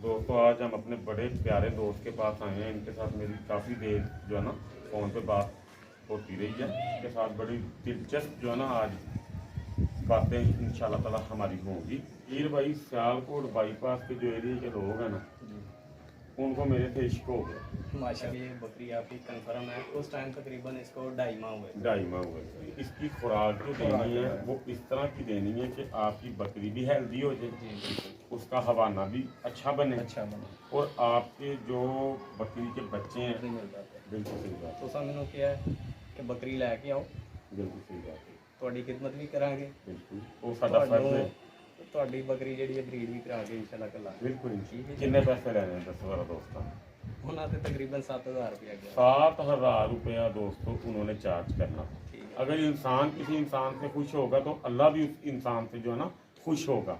दोस्तों आज हम अपने बड़े प्यारे दोस्त के पास आए हैं। इनके साथ मेरी काफ़ी देर जो है ना फ़ोन पे बात होती रही है। इनके साथ बड़ी दिलचस्प जो है ना आज बातें इंशाल्लाह ताला हमारी होंगी। हीर भाई सियालकोट बाईपास के जो एरिया के लोग हैं ना, उनको मेरे से इश्क हो गया। माशाल्लाह ये बकरी आपकी कंफर्म है। उस टाइम तकरीबन इसको 2.5 माह हुए थे। 2.5 माह हुए थे। इसकी खुराक जो देनी है वो इस तरह की देनी है कि आपकी बकरी भी हेल्दी हो जाए, उसका हवाना भी अच्छा बने और आपके जो बकरी के बच्चे हैं बिल्कुल सही बात तो सामने क्या है कि बकरी लैके आओ, बिल्कुल सही बात है, ਤੁਹਾਡੀ खिदमत भी करांगे, बिल्कुल वो साडा फर्ज है। ਤੁਹਾਡੀ ਬੱਕਰੀ ਜਿਹੜੀ ਹੈ ਬਰੀਡ ਵੀ ਕਰਾ ਕੇ ਇਨਸ਼ਾਅੱਲਾ ਕੱਲਾ बिल्कुल किन्ने पैसे लेने हैं दस बारह दोस्तों? ਉਹਨਾਂ ਤੇ तकरीबन 7000 रुपया गया। 7,000 रुपया दोस्तों उन्होंने चार्ज करना। अगर इंसान किसी इंसान से खुश होगा तो अल्लाह भी उस इंसान से जो है ना खुश होगा।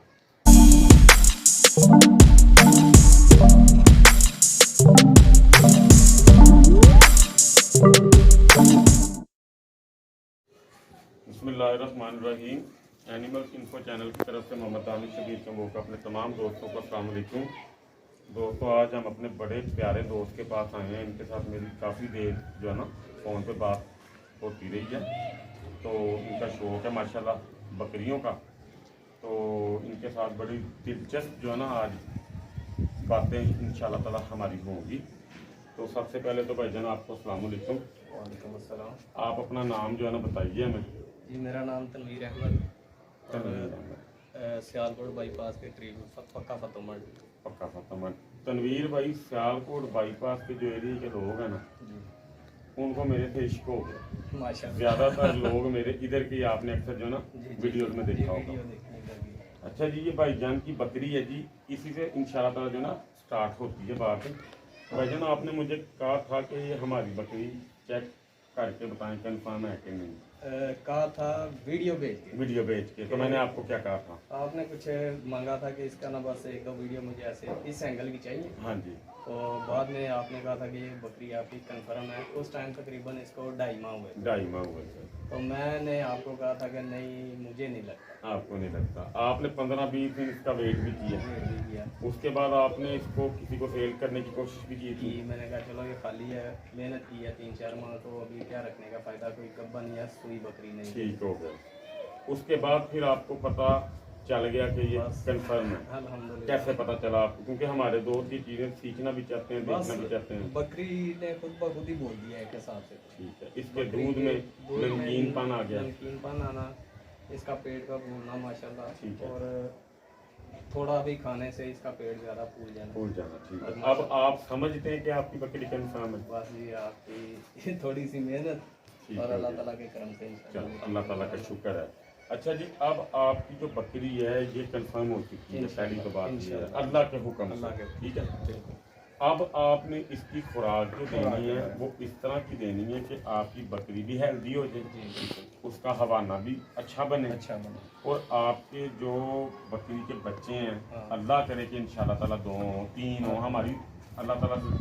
बिस्मिल्लाहिर्रहमानिर्रहीम। एनिमल्स इन्फो चैनल की तरफ से मोहम्मद दानिश शबीर चंबो का अपने तमाम दोस्तों को अस्सलाम वालेकुम। दोस्तों आज हम अपने बड़े प्यारे दोस्त के पास आए हैं। इनके साथ मेरी काफ़ी देर जो है ना फ़ोन पे बात होती रही है। तो इनका शौक़ है माशाल्लाह बकरियों का। तो इनके साथ बड़ी दिलचस्प जो है ना आज बातें इंशाल्लाह ताला हमारी होंगी। तो सबसे पहले तो भाईजान आपको अस्सलाम वालेकुम। वालेकुम अस्सलाम। आप अपना नाम जो है ना बताइए हमें। जी मेरा नाम तनवीर अहमद, तनवीर अहमद, सियालकोट बाईपास के करीब पक्का फतोमंड। पक्का फतोमंड। तनवीर भाई सियालकोट बाईपास के जो एरिया के लोग हैं ना, उनको मेरे से इश्क हो गया। माशाल्लाह ज़्यादातर लोग मेरे इधर के आपने अक्सर जो ना वीडियोस में देखा होगा। अच्छा जी, ये भाईजान की बकरी है जी, इसी से इंशाल्लाह ताला जो ना स्टार्ट होती है बात। भाईजान आपने मुझे कहा था कि ये हमारी बकरी चेक करके बताएं कंफर्म है कि नहीं। कहा था वीडियो भेज के, तो मैंने आपको क्या कहा था? आपने कुछ मांगा था कि इसका ना बस एक दो वीडियो मुझे ऐसे इस एंगल की चाहिए। हाँ जी। तो बाद में आपने कहा था कि ये बकरी आपकी कंफर्म है। उस टाइम तकरीबन इसको 2.5 माह हुए थे। 2.5 माह हुए थे। तो मैंने आपको कहा था कि नहीं मुझे नहीं लगता। आपको नहीं लगता? आपने 15-20 दिन इसका वेट भी किया। उसके बाद आपने इसको किसी को सेल करने की कोशिश भी की थी? मैंने कहा चलो ये खाली है, मेहनत की है 3-4 माह, तो अभी क्या रखने का फ़ायदा, कोई गब्बा नहीं है, सुई बकरी नहीं। ठीक हो गया। उसके बाद फिर आपको पता चल गया कि ये कंफर्म है। अल्हम्दुलिल्लाह। कैसे पता चला आपको? क्योंकि हमारे दोस्त ये चीज़ें सीखना भी चाहते हैं, देखना भी चाहते हैं। बकरी ने खुद ब खुद ही बोल दिया एक हिसाब से। ठीक है। इसके दूध में नमकीनपन आ गया। नमकीनपन आना, इसका पेट का फूलना माशाल्लाह, ठीक है। और थोड़ा भी खाने से इसका पेट ज़्यादा फूल जाना। ठीक है। अब आप समझते हैं कि आपकी बकरी कंफर्म है। बस ये आपकी थोड़ी सी मेहनत और अल्लाह ताला के करम से इंशाल्लाह। अल्लाह ताला का शुक्र है। अच्छा जी, अब आपकी जो बकरी है ये कंफर्म हो चुकी है। पहली तो बात ये है अल्लाह के हुक्म से, ठीक है। अब आपने इसकी खुराक जो देनी है वो इस तरह की देनी है कि आपकी बकरी भी हेल्दी हो जाए, उसका हवाना भी अच्छा बने और आपके जो बकरी के बच्चे हैं अल्लाह करे कि इंशाल्लाह ताला 2-3 हो। हमारी अल्लाह ताला से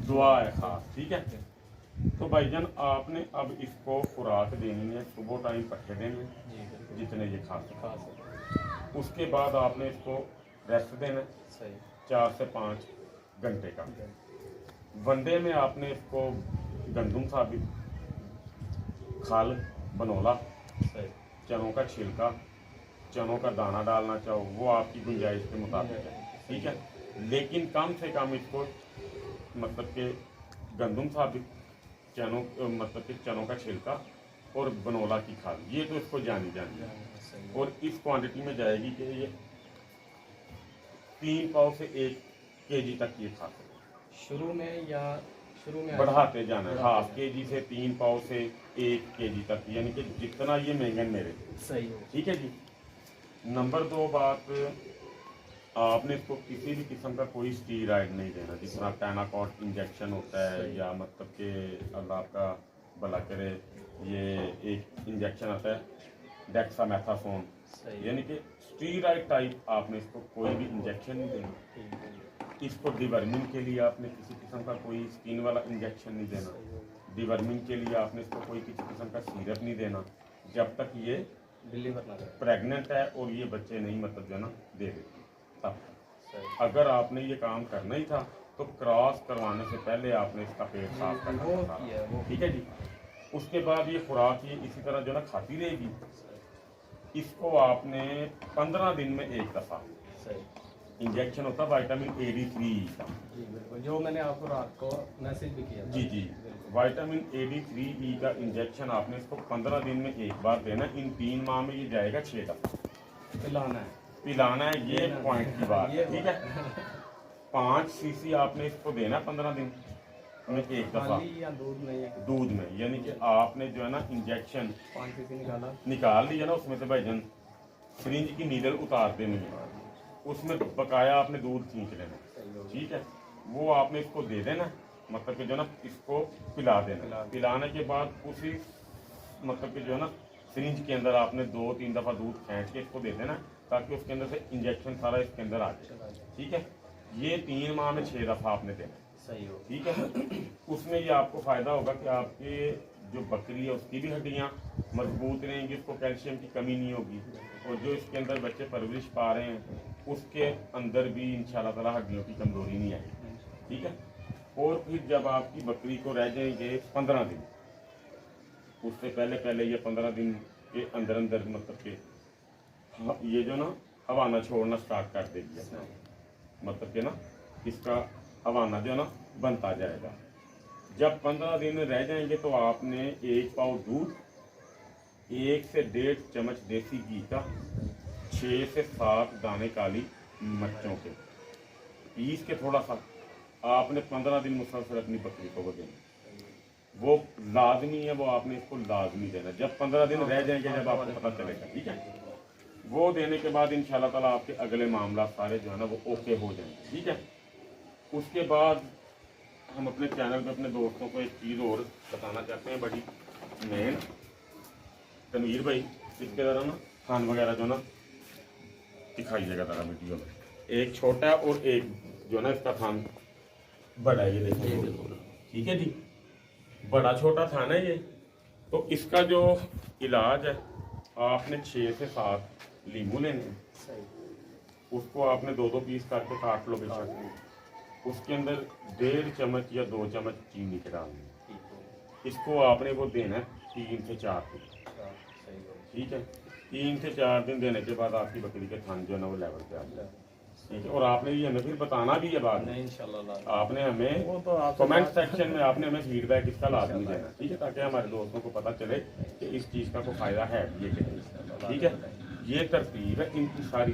दुआ है खास, ठीक है। तो भाईजान आपने अब इसको खुराक देनी है, सुबह टाइम पट्टे देने जितने ये खा सकते। उसके बाद आपने इसको रेस्ट देना 4 से 5 घंटे का। वनडे में आपने इसको गंदम साबित, खाल, बनोला, चनों का छिलका, चनों का दाना डालना चाहो वो आपकी गुंजाइश के मुताबिक है, ठीक है। लेकिन कम से कम इसको मतलब कि गंदम साबित, चनों मतलब कि चनों का छिलका और बनोला की खाल, ये तो इसको जानी है। और इस क्वांटिटी में जाएगी कि ये 3 पाव से 1 केजी तक ये खा सकते। शुरू में बढ़ाते जाना है, हाफ केजी से 3 पाव से 1 केजी तक, यानी कि जितना ये महंगन मेरे सही हो, ठीक है जी। नंबर 2 बात, आपने इसको किसी भी किस्म का कोई स्टीरॉयड नहीं देना, जितना टैनाकॉट इंजेक्शन होता है या मतलब कि अल्लाह आपका भला करे ये एक इंजेक्शन आता है डेक्सामेथासोन, यानी कि स्टीरॉयड टाइप आपने इसको कोई भी इंजेक्शन नहीं देना। इसको डिवर्मिंग के लिए आपने किसी किस्म का कोई स्किन वाला इंजेक्शन नहीं देना। डिवर्मिंग के लिए आपने इसको कोई किसी किस्म का सीरप नहीं देना जब तक ये डिलीवर ना करे, प्रेग्नेंट है और ये बच्चे नहीं मतलब जो है ना दे देती तब। अगर आपने ये काम करना ही था तो क्रॉस करवाने से पहले आपने इसका पेट साफ करना था। ठीक है जी। उसके बाद ये खुराक ये इसी तरह जो ना खाती रहेगी। इसको आपने 15 दिन में एक दफ़ा इंजेक्शन होता है विटामिन AD3 का। जी बिल्कुल, जो मैंने आपको रात को मैसेज भी किया था। जी जी, विटामिन AD3 का इंजेक्शन आपने इसको 15 दिन में एक बार देना। इन 3 माह में ये जाएगा 6 दफ़ा पिलाना है। ये पॉइंट की बात है। ठीक है। 5 सीसी आपने इसको देना 15 दिन में एक दफ़ा या दूध में, यानी कि आपने जो है ना इंजेक्शन 5 सीसी निकाल लिया ना, उसमें से भाईजान सिरिंज की नीडल उतार देनी है, उसमें बकाया आपने दूध खींच लेना। ठीक है। वो आपने इसको दे देना, मतलब कि जो ना इसको पिला देना। पिलाने के बाद उसी मतलब कि जो है ना सिरिंज के अंदर आपने 2-3 दफ़ा दूध खींच के इसको दे देना, ताकि उसके अंदर से इंजेक्शन सारा इसके अंदर आ जाए। ठीक है। ये 3 माह में 6 दफ़ा आपने देना। सही हो। ठीक है। उसमें ये आपको फ़ायदा होगा कि आपके जो बकरी है उसकी भी हड्डियाँ मजबूत रहेंगी, उसको कैल्शियम की कमी नहीं होगी, और जो इसके अंदर बच्चे परवरिश पा रहे हैं उसके अंदर भी इंशाल्लाह ताला हड्डियों की कमज़ोरी नहीं आएगी। ठीक है। और फिर जब आपकी बकरी को रह जाएंगे 15 दिन, उससे पहले पहले ये 15 दिन के अंदर अंदर मतलब कि ये जो ना हवाना छोड़ना स्टार्ट कर देगी, मतलब कि ना इसका हवाना जो ना बनता जाएगा। जब 15 दिन रह जाएंगे तो आपने 1 पाव दूध, 1 से 1.5 चम्मच देसी घी का, 6 से 7 दाने काली मिर्चों के पीस के थोड़ा सा आपने 15 दिन मुसलसल अपनी बकरी को वो देना। वो लाजमी है, वो आपने इसको लाजमी देना। जब 15 दिन रह जाएंगे, जब आपको पता चलेगा। ठीक है। वो देने के बाद इंशाल्लाह ताला आपके अगले मामला सारे जो है ना वो ओके हो जाएंगे। ठीक है। उसके बाद हम अपने चैनल पे अपने दोस्तों को एक चीज़ और बताना चाहते हैं बड़ी मेन। तनवीर भाई इसके ज़रा ना खान वगैरह जो ना दिखाइएगा ज़रा वीडियो में। एक छोटा और एक जो ना इसका थान बड़ा है, ये देखिए। ठीक है जी। बड़ा छोटा थान है ये। तो इसका जो इलाज है, आपने 6 से 7 लीमू लेने हैं, उसको आपने 2-2 पीस करके काट लो बेशक। उसके अंदर 1.5 चम्मच या 2 चम्मच चीनी के डालनी। इसको आपने वो देना है 3 से 4 दिन। ठीक है। 3 से 4 दिन देने के बाद आपकी बकरी के थान जो है ना वो लेवल पे आ जाए। ठीक है। और आपने ये हमें फिर बताना भी है बाद में इंशाल्लाह। आपने हमें कमेंट सेक्शन में आपने हमें फीडबैक इसका लाजमी देना। ठीक है। ताकि हमारे दोस्तों को पता चले कि इस चीज़ का कोई फ़ायदा है ये कि नहीं। ठीक है। ये तरतीब है इनकी सारी।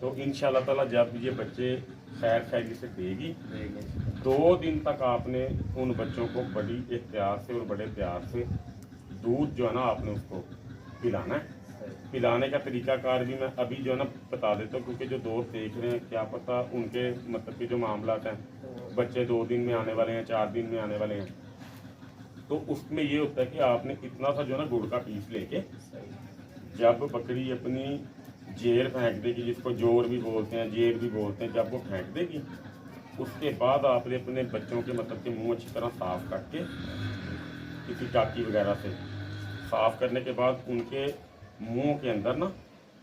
तो इंशाल्लाह ताला जब ये बच्चे खैर खैरी से देगी, 2 दिन तक आपने उन बच्चों को बड़ी एहतियात से और बड़े प्यार से दूध जो है ना आपने उसको पिलाना है। पिलाने का तरीकाकार भी मैं अभी जो है ना बता देता हूँ, क्योंकि जो दोस्त देख रहे हैं क्या पता उनके मतलब कि जो मामला हैं, बच्चे 2 दिन में आने वाले हैं, 4 दिन में आने वाले हैं। तो उसमें ये होता है कि आपने इतना सा जो है ना गुड़ का पीस लेके, जब बकरी अपनी जेर फेंक देगी, जिसको जोर भी बोलते हैं, जेर भी बोलते हैं, जब वो फेंक देगी उसके बाद आपने अपने बच्चों के मतलब कि मुंह अच्छी तरह साफ करके किसी टाकी वगैरह से साफ करने के बाद उनके मुंह के अंदर ना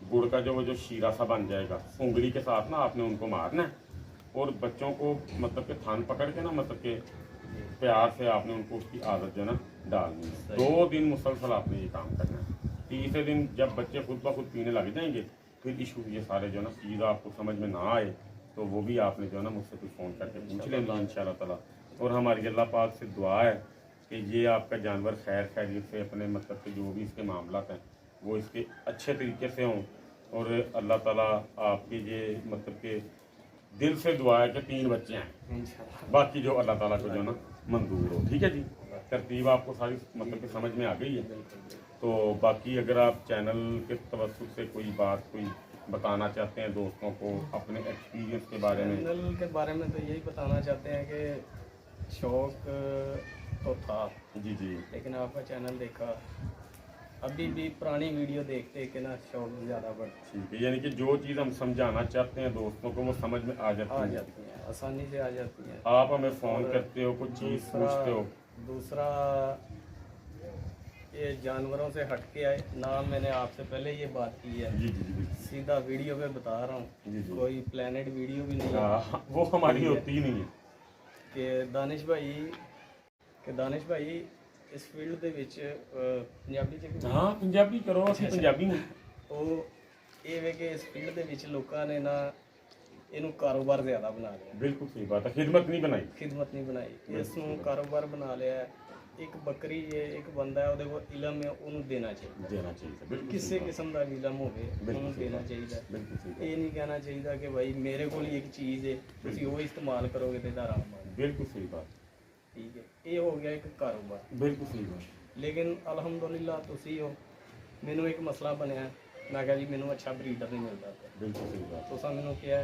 गुड़ का जो वो जो शीरा सा बन जाएगा, उंगली के साथ ना आपने उनको मारना है, और बच्चों को मतलब कि थान पकड़ के ना मतलब कि प्यार से आपने उनको उसकी आदत जो है ना डालनी है। 2 दिन मुसलसल आपने ये काम करना है। तीसरे दिन जब बच्चे खुद ब खुद पीने लग जाएंगे, फिर इशू ये सारे जो है ना चीज़ आपको समझ में ना आए तो वो भी आपने जो है ना मुझसे कुछ फ़ोन करके पूछ लेंगे इंशाल्लाह ताला। और हमारी अल्लाह पाक से दुआ है कि ये आपका जानवर खैर खैरियत से अपने मतलब कि जो भी इसके मामला हैं वो इसके अच्छे तरीके से हों, और अल्लाह ताला आपके ये मतलब कि दिल से दुआ है कि 3 बच्चे हैं, बाकी जो अल्लाह ताला को जो ना मंजूर हो। ठीक है जी। तरतीब आपको सारी मतलब कि समझ में आ गई है। तो बाकी अगर आप चैनल के तवज्जुह से कोई बात कोई बताना चाहते हैं दोस्तों को अपने एक्सपीरियंस के बारे में। चैनल के बारे में तो यही बताना चाहते हैं कि शौक तो था जी जी, लेकिन आपका चैनल देखा, अभी भी पुरानी वीडियो देखते कि ना शौक ज़्यादा बढ़ता। ठीक है। यानी कि जो चीज़ हम समझाना चाहते हैं दोस्तों को वो समझ में आ जाती है, आसानी से आ जाती है। आप हमें फ़ोन करते हो, कुछ चीज़ पूछते हो। दूसरा ये जानवरों से हट के आए ना, मैंने आपसे पहले ये बात की है। जी जी जी, सीधा वीडियो पे बता रहा जी, हूँ, जी। कोई प्लानट वीडियो भी नहीं है हाँ, वो हमारी होती ही नहीं है। कि दानिश भाई इस फील्ड ਦੇ ਵਿੱਚ ਪੰਜਾਬੀ ਚ ਹਾਂ ਪੰਜਾਬੀ ਕਰੋ, ਅਸੀਂ ਪੰਜਾਬੀ ਨੂੰ ਉਹ ਇਹ ਵੇ ਕਿ ਇਸ ਫੀਲਡ ਦੇ ਵਿੱਚ ਲੋਕਾਂ ਨੇ ਨਾ ਇਹਨੂੰ ਕਾਰੋਬਾਰ ਜ਼ਿਆਦਾ ਬਣਾ ਲਿਆ, ਬਿਲਕੁਲ ਸਹੀ ਬਾਤ ਹੈ, ਖਿਦਮਤ ਨਹੀਂ ਬਣਾਈ। ਖਿਦਮਤ ਨਹੀਂ ਬਣਾਈ, ਇਸ ਨੂੰ ਕਾਰੋਬਾਰ ਬਣਾ ਲਿਆ ਹੈ। ਇੱਕ ਬੱਕਰੀ ਹੈ, ਇੱਕ ਬੰਦਾ ਹੈ, ਉਹਦੇ ਕੋਲ ਇਲਮ ਹੈ, ਉਹਨੂੰ ਦੇਣਾ ਚਾਹੀਦਾ। ਦੇਣਾ ਚਾਹੀਦਾ, ਬਿਲਕੁਲ ਕਿਸੇ ਕਿਸਮ ਦਾ ਵੀ ਇਲਮ ਹੋਵੇ ਉਹਨੂੰ ਦੇਣਾ ਚਾਹੀਦਾ। ਬਿਲਕੁਲ ਸਹੀ ਇਹ ਨਹੀਂ ਕਹਿਣਾ ਚਾਹੀਦਾ ਕਿ ਭਾਈ ਮੇਰੇ ਕੋਲ ਹੀ ਇੱਕ ਚੀਜ਼ ਹੈ, ਤੁਸੀਂ ਉਹ ਇਸਤੇਮਾਲ ਕਰੋਗੇ ਤੇ ਦਾ ਆਰਾਮ ਆਉਣਾ। ਬਿਲਕੁਲ ਸਹੀ ਬਾਤ, ਠੀਕ ਹੈ, ਇਹ ਹੋ ਗਿਆ ਇੱਕ ਕਾਰੋਬਾਰ। ਬਿਲਕੁਲ ਸਹੀ ਬਾਤ। ਲੇਕਿਨ ਅਲਹਮਦੁਲਿਲਾ ਤੁਸੀਂ ਹੋ, ਮੈਨੂੰ ਇੱਕ ਮਸਲਾ ਬਣਿਆ, ਮੈਂ ਕਿਹਾ ਜੀ ਮੈਨੂੰ ਅੱਛਾ ਬਰੀਡਰ ਨਹੀਂ ਮਿਲਦਾ ਪਿਆ। ਬਿਲਕੁਲ ਸਹੀ ਬਾਤ, ਤੁਸੀਂ ਮੈਨੂੰ ਕਿਹਾ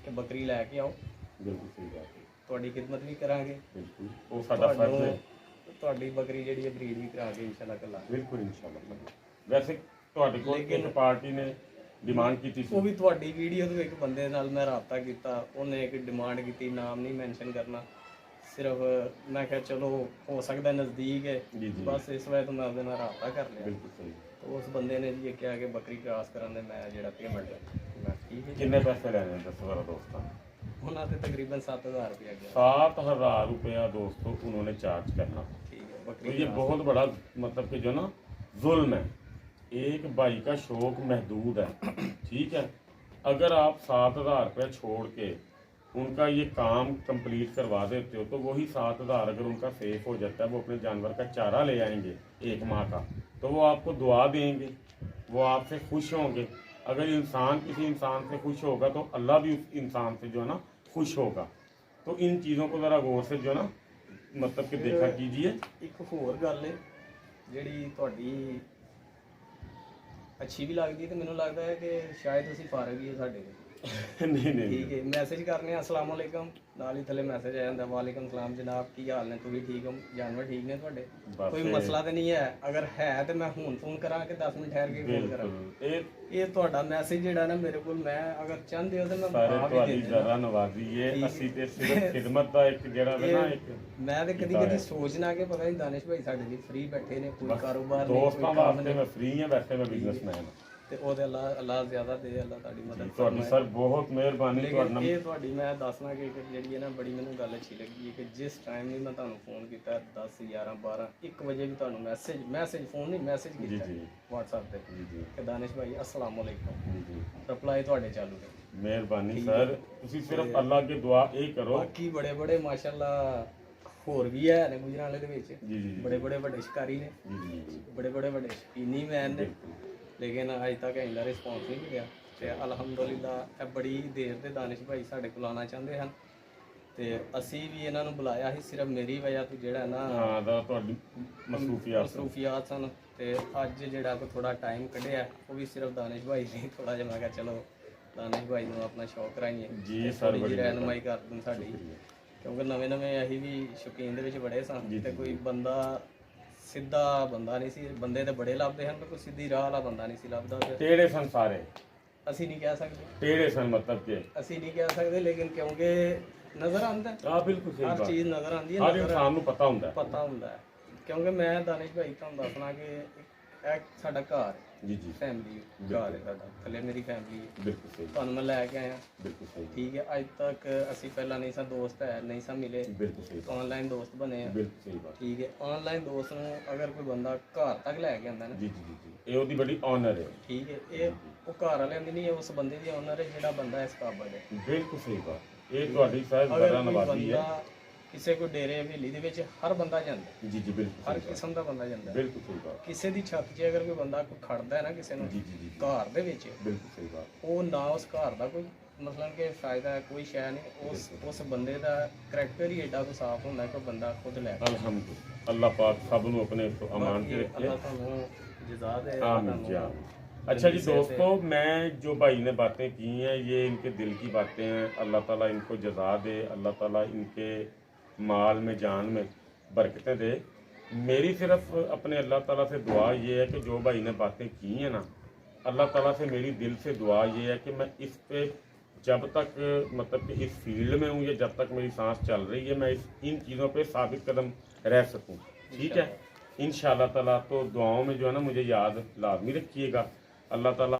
ਕਿ ਬੱਕਰੀ ਲੈ ਕੇ ਆਓ, ਬਿਲਕੁਲ ਸਹੀ ਬਾਤ, ਤੁਹਾਡੀ ਖਿਦਮਤ ਵੀ ਕਰਾਂਗੇ, ਬਿਲਕੁਲ ਉਹ ਸਾਡਾ ਫਰਜ਼ ਹੈ। ਤੁਹਾਡੀ ਬੱਕਰੀ ਜਿਹੜੀ ਹੈ ਬਰੀਡ ਵੀ ਕਰਾ ਕੇ ਇਨਸ਼ਾਅੱਲਾ ਕਰਾਂਗੇ। ਬਿਲਕੁਲ ਇਨਸ਼ਾਅੱਲਾ। ਵੈਸੇ ਤੁਹਾਡੇ ਕੋਲ ਇੱਕ ਪਾਰਟੀ ਨੇ ਡਿਮਾਂਡ ਕੀਤੀ ਸੀ, ਉਹ ਵੀ ਤੁਹਾਡੀ ਵੀਡੀਓ ਤੋਂ ਇੱਕ ਬੰਦੇ ਨਾਲ ਮੈਂ ਰਾਬਤਾ ਕੀਤਾ, ਉਹਨੇ ਇੱਕ ਡਿਮਾਂਡ ਕੀਤੀ, ਨਾਮ ਨਹੀਂ ਮੈਂਸ਼ਨ ਕਰਨਾ, ਸਿਰਫ ਮੈਂ ਕਿਹਾ ਚਲੋ ਹੋ ਸਕਦਾ ਨਜ਼ਦੀਕ ਹੈ, ਜੀ ਜੀ, ਬਸ ਇਸ ਵਜ੍ਹਾ ਤੋਂ ਮੈਂ ਉਹਦੇ ਨਾਲ ਰਾਬਤਾ ਕਰ ਲਿਆ। ਬਿਲਕੁਲ ਸਹੀ। ਉਸ ਬੰਦੇ ਨੇ ਜੀ ਇਹ ਕਿਹਾ ਕਿ ਬੱਕਰੀ ਕ੍ਰਾਸ ਕਰਨ ਦੇ ਮੈਂ ਜਿਹੜਾ ਪੇਮੈਂਟ ਮੈਂ ਠੀਕ ਹੈ ਜੀ। ਕਿੰਨੇ ਪੈਸੇ ਲੈਣੇ ਦੱਸੋ ਜ਼ਰਾ ਦੋਸਤਾਂ? ਉਹਨਾਂ ਤੇ ਤਕਰੀਬਨ 7000 रुपया गया। 7000 रुपया दोस्तों उन्होंने चार्ज करना। ठीक है, तो बकरी ये बहुत बड़ा मतलब कि जो ना जुल्म है। एक भाई का शौक महदूद है, ठीक है। अगर आप 7000 रुपया छोड़ के उनका ये काम कंप्लीट करवा देते हो तो वही 7000 अगर उनका सेफ हो जाता है, वो अपने जानवर का चारा ले आएंगे 1 माह का, तो वो आपको दुआ देंगे, वो आपसे खुश होंगे। अगर इंसान किसी इंसान से खुश होगा तो अल्लाह भी उस इंसान से जो है ना खुश होगा। तो इन चीज़ों को ज़रा गौर से जो है ना मतलब कि देखा कीजिए। ਇੱਕ ਹੋਰ ਗੱਲ ਹੈ ਜਿਹੜੀ ਤੁਹਾਡੀ ਅੱਛੀ ਵੀ ਲੱਗਦੀ ਹੈ ਤੇ ਮੈਨੂੰ ਲੱਗਦਾ ਹੈ ਕਿ ਸ਼ਾਇਦ ਤੁਸੀਂ ਫਾਰਗ ਹੀ ਹੋ ਸਾਡੇ ਤੋਂ। नहीं नहीं ਠੀਕ ਹੈ, ਮੈਸੇਜ ਕਰਨੇ ਆ ਅਸਲਾਮ ਵਾਲੇਕਮ, ਨਾਲ ਹੀ ਥੱਲੇ ਮੈਸੇਜ ਆ ਜਾਂਦਾ ਵਾਲੇਕਮ ਸਲਾਮ ਜਨਾਬ, ਕੀ ਹਾਲ ਨੇ, ਤੁਸੀਂ ਠੀਕ ਹੋ, ਜਾਨਵਰ ਠੀਕ ਨੇ ਤੁਹਾਡੇ, ਬਸ ਕੋਈ ਮਸਲਾ ਤੇ ਨਹੀਂ ਹੈ। ਅਗਰ ਹੈ ਤੇ ਮੈਂ ਹੁਣ ਫੋਨ ਕਰਾਂ ਕਿ 10 ਮਿੰਟ ਠਹਿਰ ਕੇ ਫੋਨ ਕਰਾਂ? ਇਹ ਇਹ ਤੁਹਾਡਾ ਮੈਸੇਜ ਜਿਹੜਾ ਨਾ ਮੇਰੇ ਕੋਲ, ਮੈਂ ਅਗਰ ਚਾਹੁੰਦੇ ਹੋ ਤੇ ਮੈਂ ਸਾਰੇ ਆ ਵੀ ਤੁਹਾਡੀ ਦੇ ਦੇਣਾ। ਜ਼ਰਾ ਨਵਾਜ਼ੀ ਹੈ। ਅਸੀਂ ਤੇ ਸਿਰਫ ਖਿਦਮਤ ਦਾ ਇੱਕ ਜਿਹੜਾ ਵਾ ਨਾ ਇੱਕ ਮੈਂ ਤੇ ਕਦੀ ਕਦੀ ਸੋਚਣਾ ਕਿ ਪਤਾ ਨਹੀਂ ਦਾਨਿਸ਼ ਭਾਈ ਸਾਡੇ ਲਈ ਫ੍ਰੀ ਬੈਠੇ ਨੇ, ਕੋਈ ਕਾਰੋਬਾਰ ਨਹੀਂ, ਦੋਸਤਾਂ ਕੋਈ ਕੰਮ ਵਾਸਤੇ ਨਹੀਂ, ਮੈਂ ਫ੍ਰੀ ਹਾਂ, ਵੈਸੇ ਮੈਂ ਬਿਜ਼ਨਸਮੈਨ ਹਾਂ। ਤੇ ਉਹਦੇ ਅੱਲਾਹ ਜ਼ਿਆਦਾ ਦੇ, ਅੱਲਾਹ ਤੁਹਾਡੀ ਮਦਦ ਤੁਹਾਡੀ ਸਰ ਬਹੁਤ ਮਿਹਰਬਾਨੀ। ਲੇਕਿਨ ਤੁਹਾਡਾ ਇਹ ਤੁਹਾਡੀ ਮੈਂ ਦੱਸਣਾ ਕਿ ਇੱਕ ਜਿਹੜੀ ਹੈ ਨਾ ਬੜੀ ਮੈਨੂੰ ਗੱਲ ਅੱਛੀ ਲੱਗੀ ਹੈ ਕਿ ਜਿਸ ਟਾਈਮ ਵੀ ਮੈਂ ਤੁਹਾਨੂੰ ਫੋਨ ਕੀਤਾ 10 11 12 1 ਵਜੇ ਵੀ ਤੁਹਾਨੂੰ ਮੈਸੇਜ ਫੋਨ ਨਹੀਂ ਮੈਸੇਜ ਜੀ ਕੀਤਾ ਜੀ WhatsApp ਤੇ ਜੀ ਜੀ ਕਿ ਦਾਨਿਸ਼ ਭਾਈ अस्सलाम वालेकुम, ਜੀ ਜੀ ਰਿਪਲਾਈ ਤੁਹਾਡੇ ਚਾਲੂ ਨੇ। ਮਿਹਰਬਾਨੀ ਸਰ, ਤੁਸੀਂ ਸਿਰਫ ਅੱਲਾਹ ਅੱਗੇ ਦੁਆ ਇਹ ਕਰੋ। ਬਾਕੀ ਬੜੇ ਬੜੇ ਮਾਸ਼ਾਅੱਲਾ ਹੋਰ ਵੀ ਹੈ ਨੇ ਗੁਜਰਾਂਵਾਲੇ ਦੇ ਵਿੱਚ, ਜੀ ਜੀ ਬੜੇ ਬੜੇ ਵੱਡੇ ਸ਼ਿਕਾਰੀ ਨੇ, ਜੀ ਜੀ ਬੜੇ ਬੜੇ ਵੱਡੇ ਸ਼ਕੀਨੀ ਮੈਨ ਨੇ, ਬਿਲਕੁਲ ਲੇਕਿਨ ਅਜੇ ਤੱਕ ਇੰਨਾ ਰਿਸਪੌਂਸ ਨਹੀਂ ਮਿਲਿਆ। ਤੇ ਅਲਹਮਦੁਲਿਲਾ ਇਹ ਬੜੀ ਦੇਰ ਦੇ ਦਾਨਿਸ਼ ਭਾਈ ਸਾਡੇ ਕੋਲ ਆਉਣਾ ਚਾਹੁੰਦੇ ਹਨ ਤੇ ਅਸੀਂ ਵੀ ਇਹਨਾਂ ਨੂੰ ਬੁਲਾਇਆ ਸੀ, ਸਿਰਫ ਮੇਰੀ ਵਜ੍ਹਾ ਤੋਂ ਜਿਹੜਾ ਨਾ ਹਾਂ ਦਾ ਤੁਹਾਡੀ ਮਸਰੂਫੀਆਤ ਸਨ। ਤੇ ਅੱਜ ਜਿਹੜਾ ਕੋ ਥੋੜਾ ਟਾਈਮ ਕੱਢਿਆ ਉਹ ਵੀ ਸਿਰਫ ਦਾਨਿਸ਼ ਭਾਈ ਨੇ ਥੋੜਾ ਜਿਹਾ, ਮੈਂ ਕਿਹਾ ਚਲੋ ਦਾਨਿਸ਼ ਭਾਈ ਨੂੰ ਆਪਣਾ ਸ਼ੌਕ ਕਰਾਈਏ ਜੀ ਸਰ, ਬੜੀ ਰਹਿਨਮਾਈ ਕਰ ਦੇਣ ਸਾਡੀ, ਕਿਉਂਕਿ ਨਵੇਂ ਨਵੇਂ ਅਸੀਂ ਵੀ ਸ਼ੌਕੀਨ ਦੇ ਵਿੱਚ ਬੜੇ ਸਾਂ ਤੇ ਕੋਈ ਬੰਦਾ ਸਿੱਧਾ ਬੰਦਾ ਨਹੀਂ ਸੀ, ਬੰਦੇ ਤੇ ਬੜੇ ਲੱਭਦੇ ਹਨ, ਪਰ ਕੋਈ ਸਿੱਧੀ ਰਾਹ ਵਾਲਾ ਬੰਦਾ ਨਹੀਂ ਸੀ ਲੱਭਦਾ। ਤੇ ਟੇੜੇ ਸਨ ਸਾਰੇ, ਅਸੀਂ ਨਹੀਂ ਕਹਿ ਸਕਦੇ, ਟੇੜੇ ਸਨ ਮਤਲਬ ਕਿ ਅਸੀਂ ਨਹੀਂ ਕਹਿ ਸਕਦੇ, ਲੇਕਿਨ ਕਿਉਂਕਿ ਨਜ਼ਰ ਆਉਂਦਾ, ਹਾਂ ਬਿਲਕੁਲ ਸਹੀ ਹਰ ਬਾਤ, ਚੀਜ਼ ਨਜ਼ਰ ਆਉਂਦੀ ਹੈ, ਹਰ ਨਜ਼ਰ ਇਨਸਾਨ ਨੂੰ ਪਤਾ ਹੁੰਦਾ ਹੈ। ਪਤਾ ਹੁੰਦਾ ਹੈ। ਕਿਉਂਕਿ ਮੈਂ ਦਾਨਿਸ਼ ਭਾਈ ਤੁਹਾਨੂੰ ਦੱਸਣਾ ਕਿ ਇਹ ਸਾਡਾ ਘਰ ਹੈ, ਜੀ ਜੀ ਫੈਮਿਲੀ ਘਰ ਹੈ ਸਾਡਾ, ਥੱਲੇ ਮੇਰੀ ਫੈਮਿਲੀ ਹੈ, ਬਿਲਕੁਲ ਸਹੀ, ਤੁਹਾਨੂੰ ਮੈਂ ਲੈ ਕੇ ਆਇਆ, ਬਿਲਕੁਲ ਸਹੀ, ਠੀਕ ਹੈ। ਅੱਜ ਤੱਕ ਅਸੀਂ ਪਹਿਲਾਂ ਨਹੀਂ ਸਾਂ ਦੋਸਤ ਹੈ, ਨਹੀਂ ਸਾਂ ਮਿਲੇ, ਬਿਲਕੁਲ ਸਹੀ, ਆਨਲਾਈਨ ਦੋਸਤ ਬਣੇ ਆ, ਬਿਲਕੁਲ ਸਹੀ ਬਾਤ, ਠੀਕ ਹੈ। ਆਨਲਾਈਨ ਦੋਸਤ ਨੂੰ ਅਗਰ ਕੋਈ ਬੰਦਾ ਘਰ ਤੱਕ ਲੈ ਕੇ ਆਉਂਦਾ ਨਾ, ਜੀ ਜੀ ਜੀ ਜੀ, ਇਹ ਉਹਦੀ ਬੜੀ ਆਨਰ ਹੈ। ਠੀਕ ਹੈ, ਇਹ ਉਹ ਘਰ ਵਾਲਿਆਂ ਦੀ ਨਹੀਂ, ਇਹ ਉਸ ਬੰਦੇ ਦੀ ਆਨਰ ਹੈ ਜਿਹੜਾ ਬੰਦਾ ਇਸ ਕਾਬਲ ਹੈ। ਬਿਲਕੁਲ ਸਹੀ ਬਾਤ, ਇਹ ਤੁਹਾਡੀ ਸਾਹਿਬ ਅਗਰ ਜ਼ਰਾ ਕੋਈ ਨਵਾਜ਼ੀ ਹੈ। ਬੰਦਾ ਕਿਸੇ ਕੋਈ ਡੇਰੇ ਹਵੇਲੀ ਦੇ ਵਿੱਚ ਹਰ ਬੰਦਾ ਜਾਂਦਾ, ਜੀ ਜੀ ਬਿਲਕੁਲ ਹਰ ਸਹੀ ਬਾਤ, ਕਿਸਮ ਦਾ ਬੰਦਾ ਜਾਂਦਾ। ਬਿਲਕੁਲ ਸਹੀ ਬਾਤ, ਕਿਸੇ ਦੀ ਛੱਤ 'ਚ ਅਗਰ ਕੋਈ ਬੰਦਾ ਕੋਈ ਖੜਦਾ ਹੈ ਨਾ ਕਿਸੇ ਨੂੰ ਜੀ ਜੀ ਜੀ ਜੀ, ਘਰ ਦੇ ਵਿੱਚ, ਬਿਲਕੁਲ ਸਹੀ ਬਾਤ, ਉਹ ਨਾ ਉਸ ਘਰ ਦਾ ਕੋਈ ਮਤਲਬ ਕਿ ਫਾਇਦਾ ਹੈ, ਕੋਈ ਸ਼ੈ ਨਹੀਂ, ਉਸ ਬੰਦੇ ਦਾ ਕਰੈਕਟਰ ਹੀ ਐਡਾ ਕੁ ਸਾਫ਼ ਹੁੰਦਾ ਕਿ ਬੰਦਾ ਖੁਦ ਲੈ ਕੇ ਅਲਹਮਦੁਲਿਲਾ, ਅੱਲਾਹ ਪਾਕ ਸਭ ਨੂੰ ਆਪਣੇ ਅਮਾਨ ਬਾਕੀ ਚ ਰੱਖੇ। ਅੱਲਾਹ ਤੁਹਾਨੂੰ जज़ा दे। आमीन जी आमीन। अच्छा जी दोस्तों, मैं जो भाई ने बातें की हैं ये इनके दिल की बातें हैं। अल्लाह ताला इनको जज़ा दे, अल्लाह ताला इनके माल में जान में बरकतें दे। मेरी सिर्फ अपने अल्लाह ताला से दुआ ये है कि जो भाई ने बातें की हैं ना, अल्लाह ताला से मेरी दिल से दुआ ये है कि मैं इस पे जब तक मतलब कि इस फील्ड में हूँ या जब तक मेरी सांस चल रही है, मैं इन चीज़ों पे साबित कदम रह सकूँ। ठीक है, इंशाअल्लाह ताला। तो दुआओं में जो है ना मुझे याद लाजमी रखिएगा। अल्लाह ताला